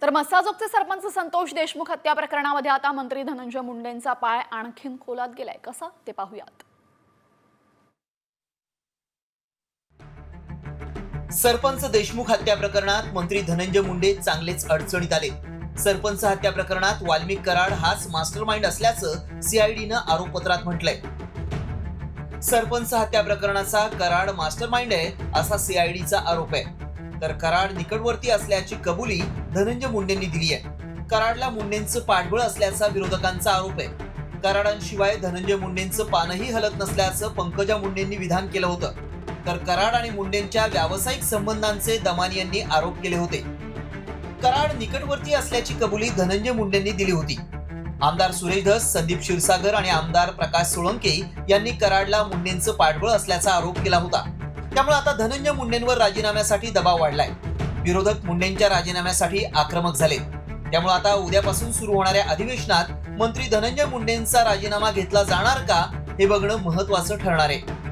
तर मस्साजोगचे सरपंच संतोष देशमुख हत्या प्रकरणामध्ये आता मंत्री धनंजय मुंडेंचा पाय आणखीन खोलात गेलाय. कसा ते पाहूयात. सरपंच देशमुख हत्या प्रकरणात मंत्री धनंजय मुंडे चांगलेच अडचणीत आले. सरपंच हत्या प्रकरणात वाल्मिक कराड हाच मास्टरमाइंड असल्याचं सीआयडीनं आरोपपत्रात म्हटलंय. सरपंच हत्या प्रकरणाचा कराड मास्टरमाइंड आहे असा सीआयडीचा आरोप आहे. तर कराड निकटवर्ती असल्याची कबुली धनंजय मुंडेंनी दिली आहे. कराडला मुंडेंचं पाठबळ असल्याचा विरोधकांचा आरोप आहे. कराडांशिवाय धनंजय मुंडेंचं पानही हलत नसल्याचं पंकजा मुंडेंनी विधान केलं होतं. तर कराड आणि मुंडेंच्या व्यावसायिक संबंधांचे दमानी यांनी आरोप केले होते. कराड निकटवर्ती असल्याची कबुली धनंजय मुंडेंनी दिली होती. आमदार सुरेश धस, संदीप क्षीरसागर आणि आमदार प्रकाश सोळंके यांनी कराडला मुंडेंचं पाठबळ असल्याचा आरोप केला होता. त्यामुळे आता धनंजय मुंडेंवर राजीनाम्यासाठी दबाव वाढलाय. विरोधक मुंडेंच्या राजीनाम्यासाठी आक्रमक झाले. त्यामुळे आता उद्यापासून सुरू होणाऱ्या अधिवेशनात मंत्री धनंजय मुंडेंचा राजीनामा घेतला जाणार का हे बघणं महत्त्वाचं ठरणार आहे.